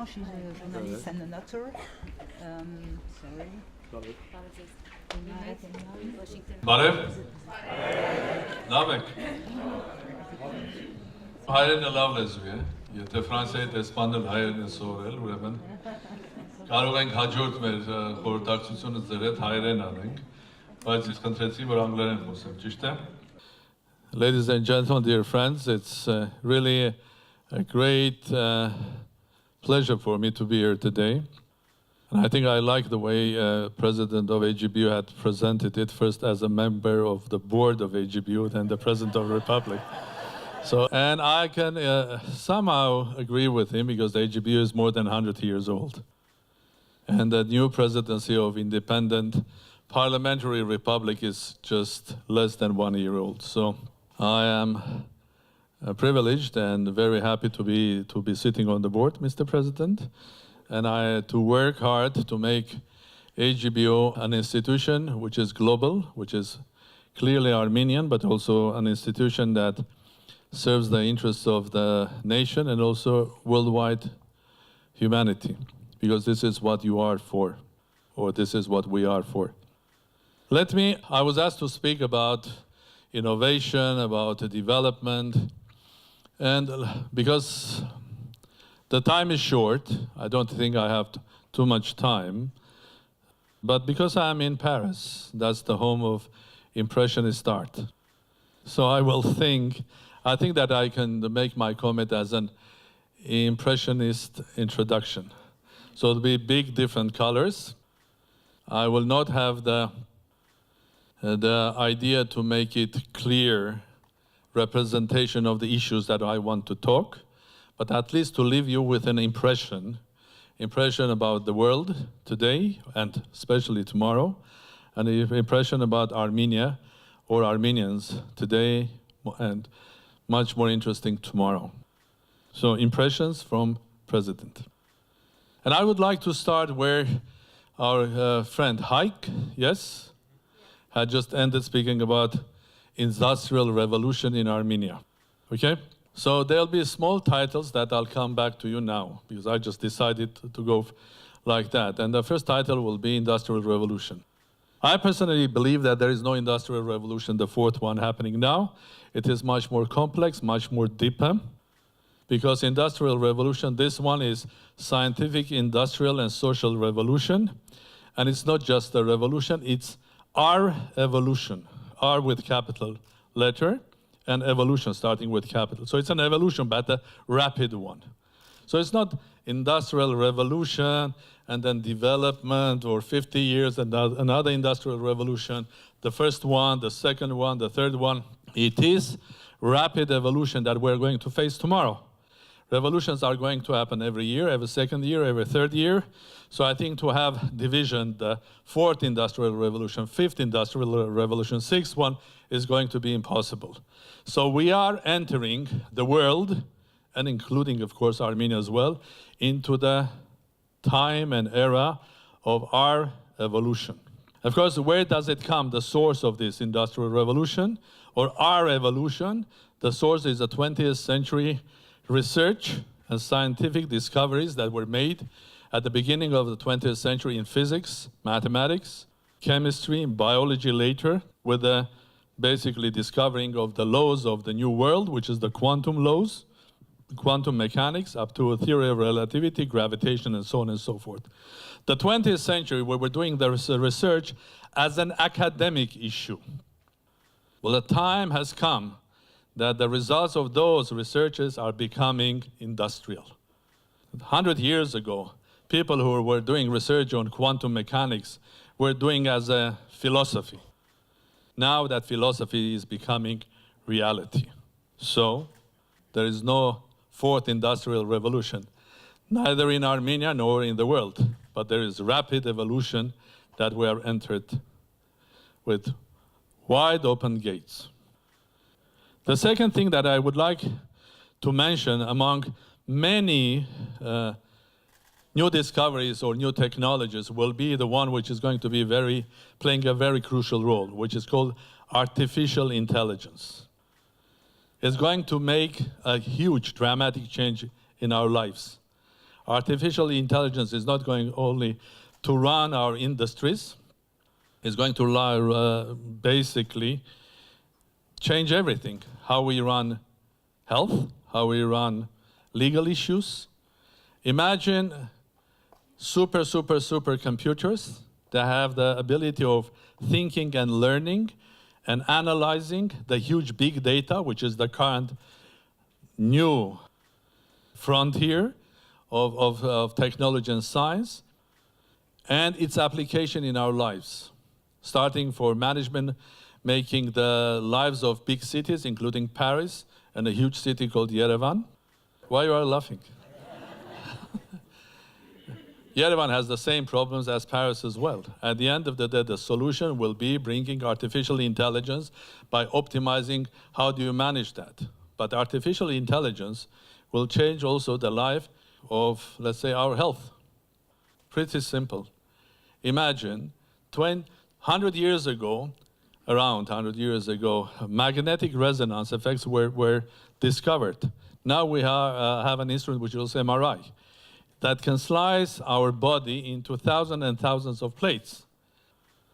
She's a journalist and an author. Բարև, լավ եք, հայերենը լավ լեզու է, եթե Ֆրանսիայի դեսպանել հայերեն է սովորել, ուրեմն կարող ենք հաջորդ մեր խորհրդակցությունը ձեր հետ հայերեն անենք, բայց ես խնդրեցի, որ անգլերեն խոսեմ, ճիշտ է? Ladies and gentlemen, dear friends, it's really a great pleasure for me to be here today. And I think I like the way President of AGBU had presented it, first as a member of the board of AGBU, then the President of the Republic. So, and I can somehow agree with him because the AGBU is more than 100 years old. And the new presidency of independent parliamentary republic is just less than 1 year old. So I am privileged and very happy to be sitting on the board, Mr. President, and to work hard to make AGBO an institution which is global, which is clearly Armenian, but also an institution that serves the interests of the nation and also worldwide humanity, because this is what you are for, or this is what we are for. I was asked to speak about innovation, about development, and because the time is short, I don't think I have too much time, but because I'm in Paris, that's the home of Impressionist art. So I think that I can make my comment as an Impressionist introduction. So it'll be big different colors. I will not have the idea to make it clear representation of the issues that I want to talk, but at least to leave you with an impression about the world today and especially tomorrow, and an impression about Armenia or Armenians today and much more interesting tomorrow. So impressions from President. And I would like to start where our friend Haik, yes, had just ended speaking about industrial revolution in Armenia, okay? So there'll be small titles that I'll come back to you now, because I just decided to go like that. And the first title will be Industrial Revolution. I personally believe that there is no industrial revolution, the fourth one happening now. It is much more complex, much more deeper, because industrial revolution, this one is scientific, industrial, and social revolution. And it's not just a revolution, it's our evolution. R with capital letter, and evolution starting with capital. So it's an evolution, but a rapid one. So it's not industrial revolution and then development or 50 years and another industrial revolution, the first one, the second one, the third one. It is rapid evolution that we're going to face tomorrow. Revolutions are going to happen every year, every second year, every third year. So I think to have division, the fourth industrial revolution, fifth industrial revolution, sixth one is going to be impossible. So we are entering the world, and including, of course, Armenia as well, into the time and era of our evolution. Of course, where does it come, the source of this industrial revolution, or our evolution? The source is the 20th century research and scientific discoveries that were made at the beginning of the 20th century in physics, mathematics, chemistry, biology later, with the basically discovering of the laws of the new world, which is the quantum laws, quantum mechanics, up to a theory of relativity, gravitation, and so on and so forth. The 20th century, we were doing the research as an academic issue. Well, the time has come that the results of those researches are becoming industrial. 100 years ago, people who were doing research on quantum mechanics were doing as a philosophy. Now that philosophy is becoming reality. So there is no fourth industrial revolution, neither in Armenia nor in the world, but there is rapid evolution that we are entered with wide open gates. The second thing that I would like to mention among many new discoveries or new technologies will be the one which is going to be playing a very crucial role, which is called artificial intelligence. It's going to make a huge, dramatic change in our lives. Artificial intelligence is not going only to run our industries, it's going to basically change everything. How we run health, how we run legal issues. Imagine super computers that have the ability of thinking and learning and analyzing the huge big data, which is the current new frontier of technology and science, and its application in our lives, starting for management, making the lives of big cities, including Paris and a huge city called Yerevan. Why you are laughing? Yerevan has the same problems as Paris as well. At the end of the day, the solution will be bringing artificial intelligence by optimizing how do you manage that. But artificial intelligence will change also the life of, let's say, our health. Pretty simple. Imagine 100 years ago, around 100 years ago, magnetic resonance effects were discovered. Now we have an instrument which is MRI that can slice our body into thousands and thousands of plates.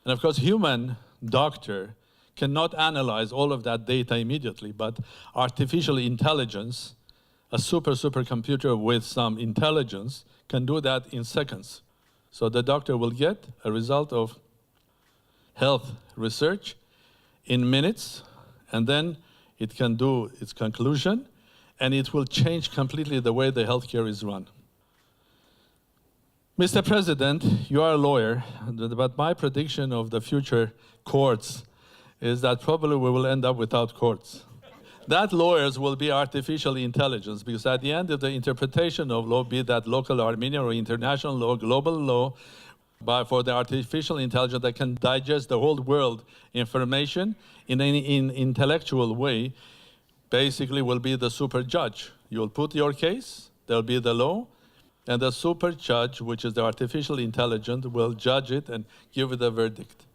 And of course, human doctor cannot analyze all of that data immediately, but artificial intelligence, a supercomputer with some intelligence, can do that in seconds. So the doctor will get a result of health research in minutes, and then it can do its conclusion, and it will change completely the way the healthcare is run. Mr. President, you are a lawyer, but my prediction of the future courts is that probably we will end up without courts. That lawyers will be artificial intelligence, because at the end of the interpretation of law, be that local Armenian or international law, global law, for the artificial intelligence that can digest the whole world information in an intellectual way, basically will be the super judge. You'll put your case, there'll be the law, and the super judge, which is the artificial intelligence, will judge it and give it a verdict.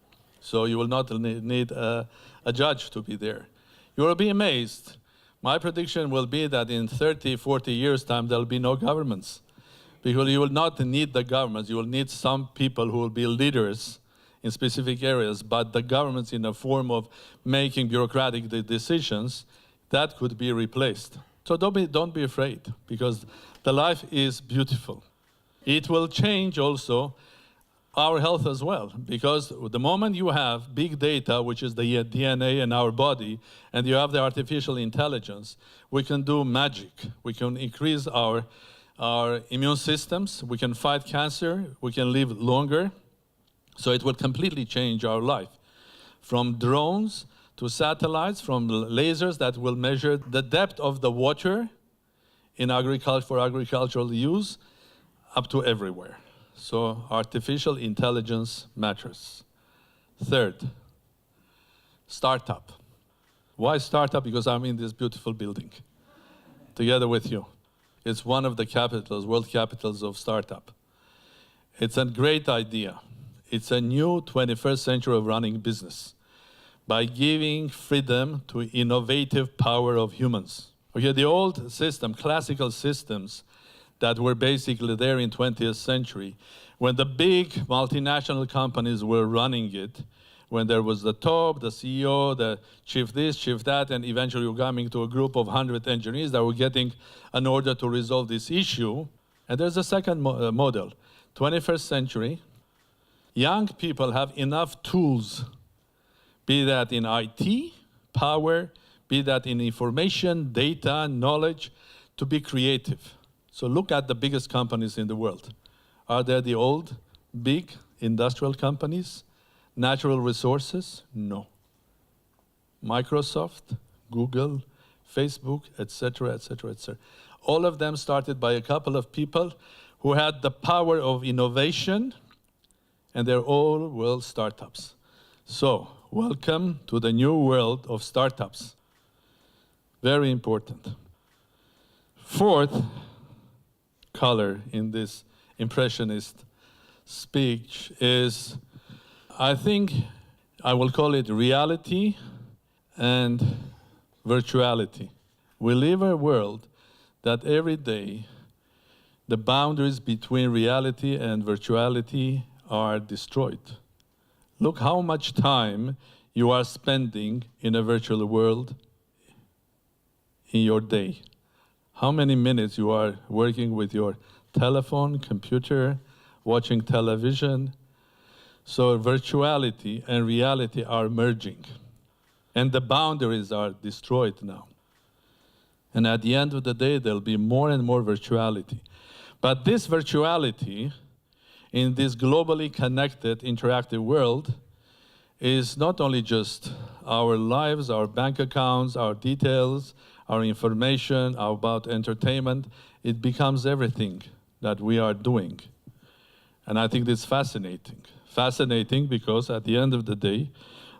So you will not need a judge to be there. You will be amazed. My prediction will be that in 30, 40 years' time, there'll be no governments. Because you will not need the governments. You will need some people who will be leaders in specific areas, but the governments in the form of making bureaucratic decisions, that could be replaced. So don't be afraid, because the life is beautiful. It will change also our health as well, because the moment you have big data, which is the DNA in our body, and you have the artificial intelligence, we can do magic. We can increase our immune systems, we can fight cancer, we can live longer. So it will completely change our life. From drones to satellites, from lasers that will measure the depth of the water in agriculture for agricultural use, up to everywhere. So artificial intelligence matters. Third, startup. Why startup? Because I'm in this beautiful building together with you. It's one of the capitals, world capitals of startup. It's a great idea. It's a new 21st century of running business by giving freedom to innovative power of humans. Okay, the old system, classical systems that were basically there in 20th century, when the big multinational companies were running it, when there was the top, the CEO, the chief this, chief that, and eventually you're coming to a group of 100 engineers that were getting an order to resolve this issue. And there's a second model. 21st century, young people have enough tools, be that in IT, power, be that in information, data, knowledge, to be creative. So look at the biggest companies in the world. Are they the old, big industrial companies? Natural resources? No. Microsoft? Google, Facebook, etc., etc., etc. All of them started by a couple of people who had the power of innovation, and they're all world startups. So, welcome to the new world of startups. Very important. Fourth color in this impressionist speech is, I think I will call it reality and virtuality. We live in a world that every day the boundaries between reality and virtuality are destroyed. Look how much time you are spending in a virtual world in your day. How many minutes you are working with your telephone, computer, watching television. So virtuality and reality are merging. And the boundaries are destroyed now. And at the end of the day, there'll be more and more virtuality. But this virtuality in this globally connected, interactive world is not only just our lives, our bank accounts, our details, our information about entertainment. It becomes everything that we are doing. And I think it's fascinating. Fascinating because at the end of the day,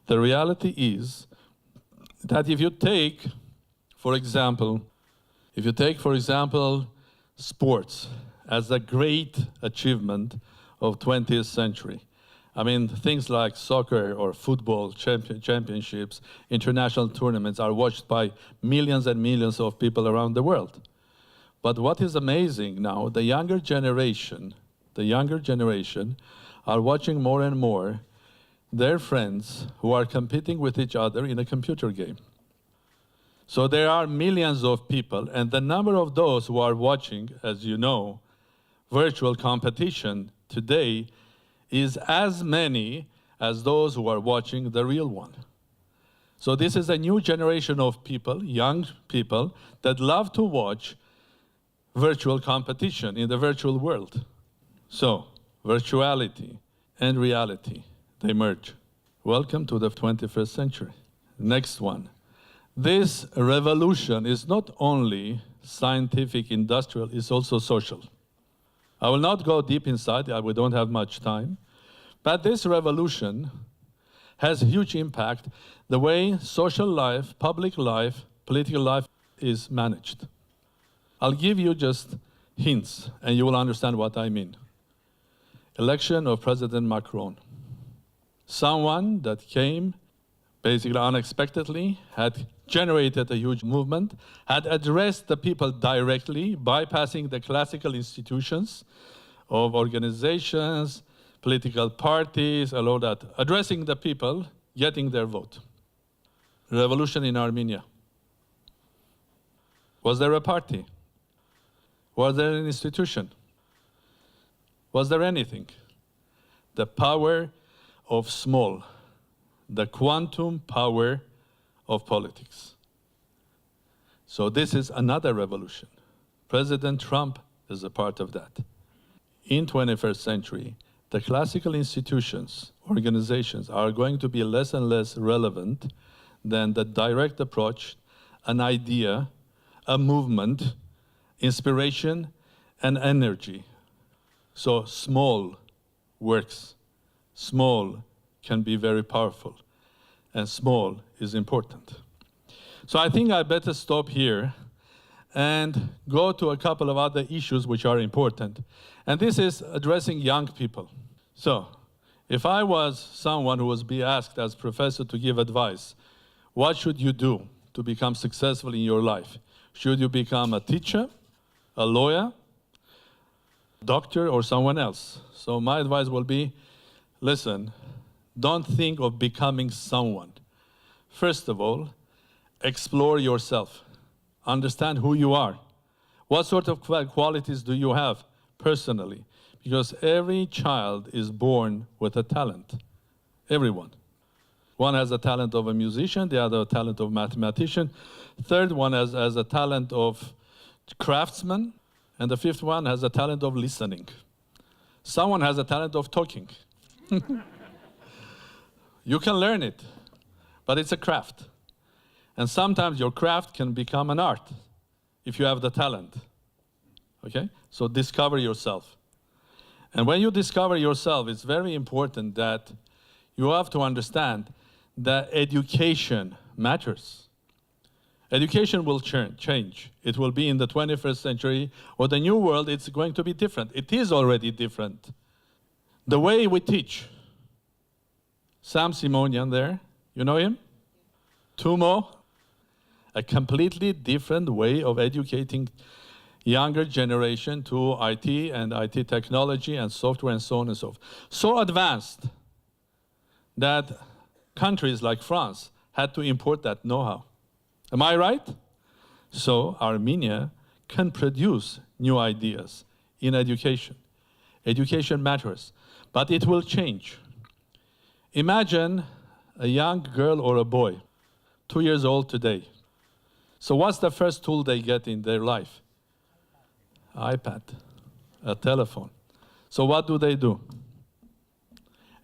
the reality is that if you take, for example, sports as a great achievement of 20th century. I mean, things like soccer or football championships, international tournaments are watched by millions and millions of people around the world. But what is amazing now, the younger generation are watching more and more their friends who are competing with each other in a computer game. So there are millions of people, and the number of those who are watching, as you know, virtual competition today is as many as those who are watching the real one. So this is a new generation of people, young people, that love to watch virtual competition in the virtual world. So, virtuality and reality, they merge. Welcome to the 21st century. Next one. This revolution is not only scientific, industrial, it's also social. I will not go deep inside, we don't have much time, but this revolution has a huge impact the way social life, public life, political life is managed. I'll give you just hints, and you will understand what I mean. Election of President Macron. Someone that came basically unexpectedly, had generated a huge movement, had addressed the people directly, bypassing the classical institutions of organizations, political parties, all of that, addressing the people, getting their vote. Revolution in Armenia. Was there a party? Was there an institution? Was there anything? The power of small, the quantum power of politics. So this is another revolution. President Trump is a part of that. In 21st century, the classical institutions, organizations are going to be less and less relevant than the direct approach, an idea, a movement, inspiration, and energy. So small works. Small can be very powerful, and small is important. So I think I better stop here and go to a couple of other issues which are important. And this is addressing young people. So if I was someone who was being asked as professor to give advice, what should you do to become successful in your life? Should you become a teacher, a lawyer, doctor, or someone else? So my advice will be, listen, don't think of becoming someone. First of all, explore yourself. Understand who you are. What sort of qualities do you have personally? Because every child is born with a talent. Everyone. One has a talent of a musician, the other a talent of mathematician. Third one has a talent of craftsman, and the fifth one has a talent of listening. Someone has a talent of talking. You can learn it, but it's a craft. And sometimes your craft can become an art if you have the talent. Okay? So discover yourself. And when you discover yourself, it's very important that you have to understand that education matters. Education will change. It will be in the 21st century or the new world, it's going to be different. It is already different. The way we teach. Sam Simonian there, you know him? Tumo, a completely different way of educating younger generation to IT and IT technology and software and so on and so forth. So advanced that countries like France had to import that know-how. Am I right? So Armenia can produce new ideas in education. Education matters, but it will change. Imagine a young girl or a boy, 2 years old today. So what's the first tool they get in their life? iPad, a telephone. So what do?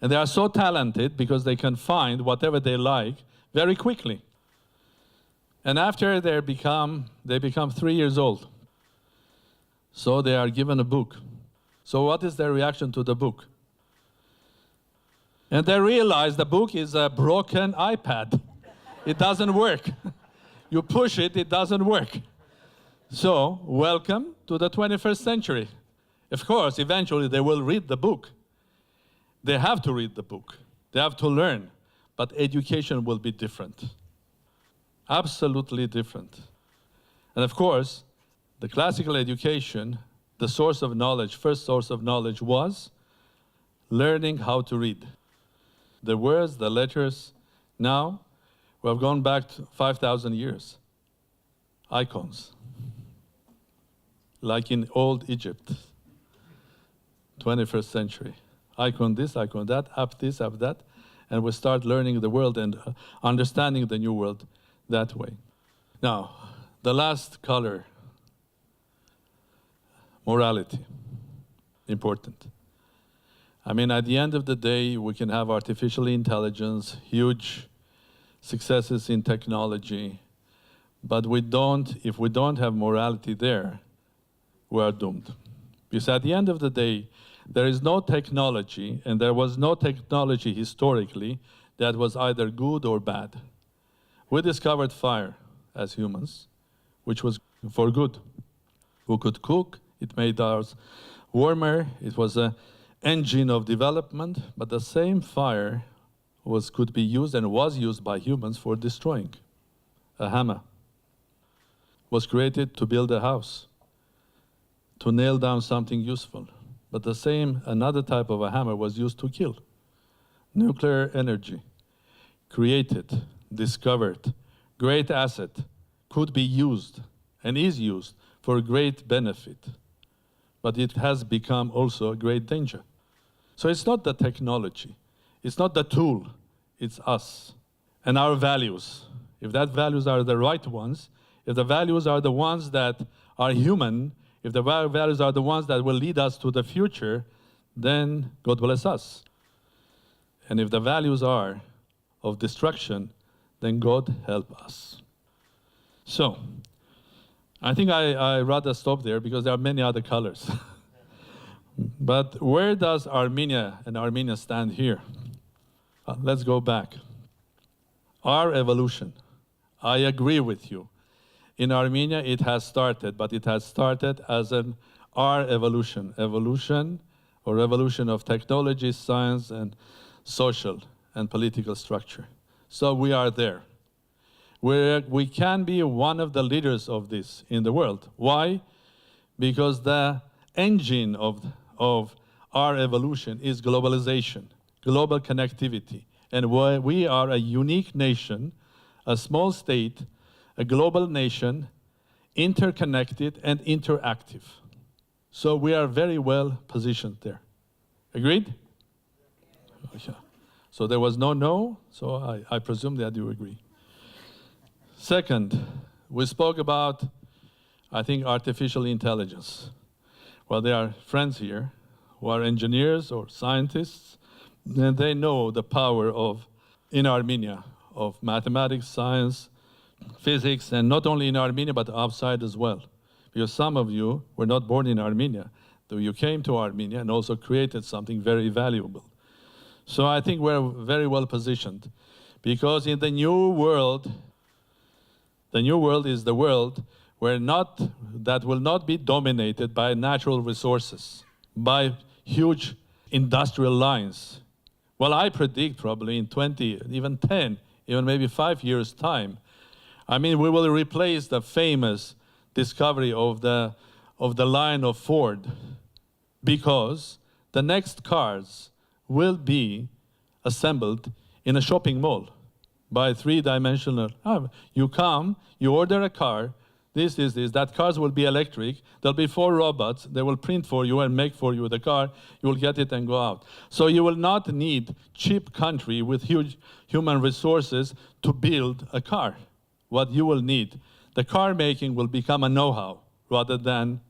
And they are so talented because they can find whatever they like very quickly. And after they become 3 years old. So they are given a book. So what is their reaction to the book? And they realize the book is a broken iPad. It doesn't work. You push it, it doesn't work. So, welcome to the 21st century. Of course, eventually they will read the book. They have to read the book. They have to learn. But education will be different. Absolutely different. And of course, the classical education, the source of knowledge, first source of knowledge was learning how to read. The words, the letters. Now, we have gone back to 5,000 years. Icons. Like in old Egypt, 21st century. Icon this, icon that, up this, up that. And we start learning the world and understanding the new world that way. Now, the last color, morality, important. I mean, at the end of the day, we can have artificial intelligence, huge successes in technology, but if we don't have morality there, we are doomed. Because at the end of the day, there is no technology, and there was no technology historically that was either good or bad. We discovered fire as humans, which was for good. We could cook, it made us warmer, it was an engine of development, but the same fire could be used and was used by humans for destroying. A hammer was created to build a house, to nail down something useful. But the same, another type of a hammer was used to kill. Nuclear energy, created, discovered, great asset, could be used and is used for great benefit. But it has become also a great danger. So it's not the technology, it's not the tool, it's us and our values. If that values are the right ones, if the values are the ones that are human, if the values are the ones that will lead us to the future, then God bless us. And if the values are of destruction, then God help us. So, I think I rather stop there because there are many other colors. But where does Armenia and Armenia stand here? Let's go back. Our evolution. I agree with you. In Armenia, it has started, but it has started as our evolution or revolution of technology, science, and social and political structure. So we are there. We can be one of the leaders of this in the world. Why? Because the engine of our evolution is globalization, global connectivity. And we are a unique nation, a small state, a global nation, interconnected and interactive. So we are very well positioned there. Agreed? Okay. So there was no, so I presume that you agree. Second, we spoke about, I think, artificial intelligence. Well, there are friends here who are engineers or scientists, and they know the power in Armenia, of mathematics, science, physics, and not only in Armenia, but outside as well. Because some of you were not born in Armenia, though you came to Armenia and also created something very valuable. So I think we're very well positioned, because in the new world is the world that will not be dominated by natural resources, by huge industrial lines. Well, I predict probably in 20, even 10, even maybe 5 years' time, I mean, we will replace the famous discovery of the line of Ford, because the next cars will be assembled in a shopping mall by three-dimensional. You come, you order a car, this, that cars will be electric, there'll be 4 robots, they will print for you and make for you the car, you will get it and go out. So you will not need cheap country with huge human resources to build a car. What you will need, the car making will become a know-how rather than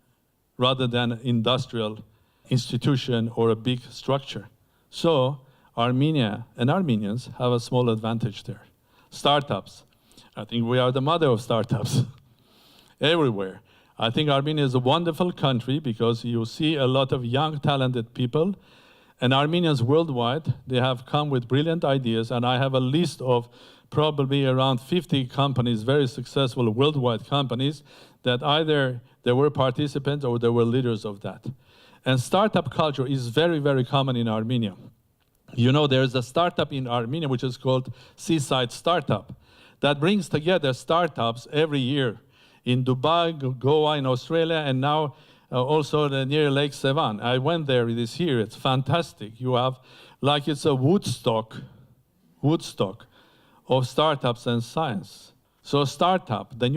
an industrial institution or a big structure. So Armenia and Armenians have a small advantage there. Startups. I think we are the mother of startups everywhere. I think Armenia is a wonderful country because you see a lot of young, talented people, and Armenians worldwide, they have come with brilliant ideas, and I have a list of probably around 50 companies, very successful worldwide companies, that either they were participants or they were leaders of that. And startup culture is very, very common in Armenia. You know, there's a startup in Armenia which is called Seaside Startup that brings together startups every year in Dubai, Goa, in Australia, and now also near Lake Sevan. I went there this year. It's fantastic. You have, like it's a Woodstock of startups and science. So startup, the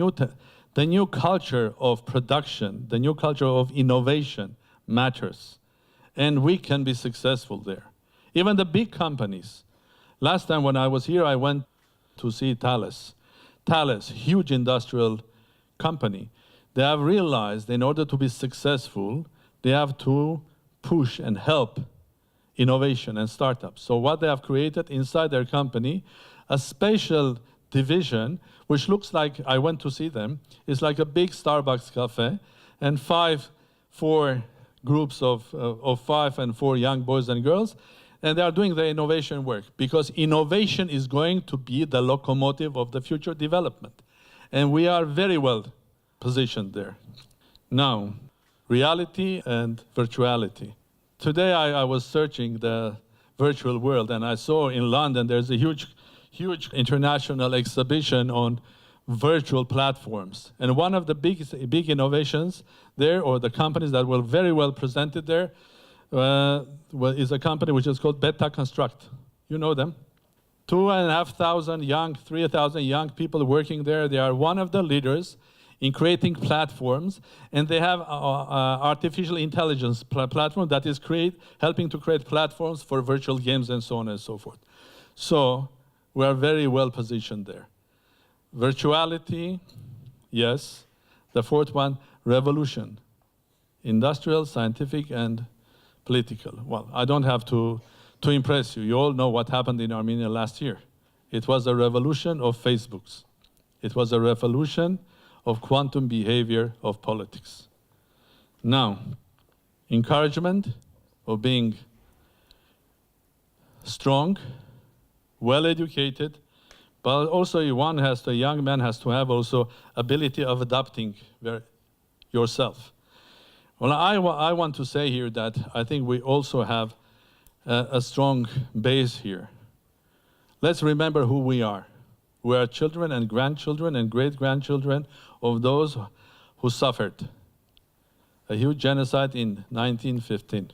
new culture of production, the new culture of innovation matters. And we can be successful there. Even the big companies. Last time when I was here, I went to see Thales. Thales, huge industrial company. They have realized in order to be successful, they have to push and help innovation and startups. So what they have created inside their company, a special division, which looks like, I went to see them, it's like a big Starbucks cafe, and 4 groups of 5 and 4 young boys and girls, and they are doing the innovation work, because innovation is going to be the locomotive of the future development. And we are very well positioned there. Now, reality and virtuality. Today I was searching the virtual world, and I saw in London there's a huge international exhibition on virtual platforms. And one of the big innovations there, or the companies that were very well presented there, is a company which is called Beta Construct. You know them? 2,500 3,000 young people working there. They are one of the leaders in creating platforms, and they have artificial intelligence platform that is helping to create platforms for virtual games and so on and so forth. So we are very well positioned there. Virtuality, yes. The 4th one, revolution. Industrial, scientific, and political. Well, I don't have to impress you. You all know what happened in Armenia last year. It was a revolution of Facebooks. It was a revolution of quantum behavior of politics. Now, encouragement of being strong, well-educated, but also a young man has to have also ability of adapting yourself. Well, I want to say here that I think we also have a strong base here. Let's remember who we are. We are children and grandchildren and great-grandchildren of those who suffered a huge genocide in 1915.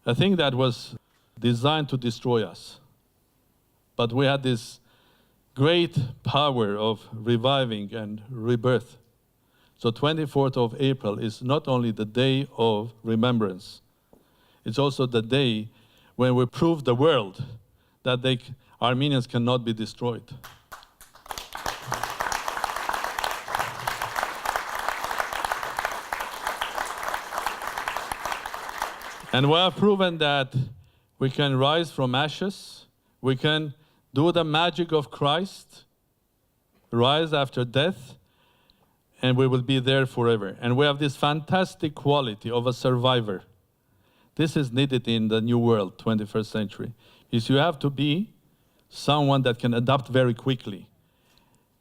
A thing that was designed to destroy us. But we had this great power of reviving and rebirth. So 24th of April is not only the day of remembrance, it's also the day when we prove the world that Armenians cannot be destroyed. And we have proven that we can rise from ashes, we can do the magic of Christ, rise after death, and we will be there forever. And we have this fantastic quality of a survivor. This is needed in the new world, 21st century, is you have to be someone that can adapt very quickly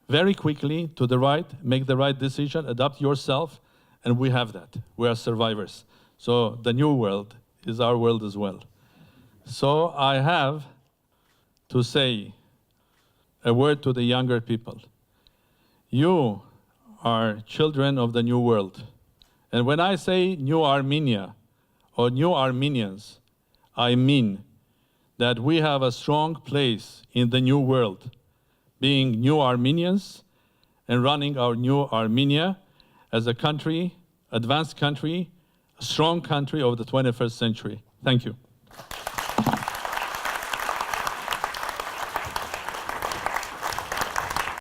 to the right, make the right decision, adapt yourself, and we have that. We are survivors. So the new world is our world as well. So I have to say a word to the younger people. You are children of the new world. And when I say new Armenia or new Armenians, I mean that we have a strong place in the new world, being new Armenians and running our new Armenia as a country, advanced country, a strong country of the 21st century. Thank you.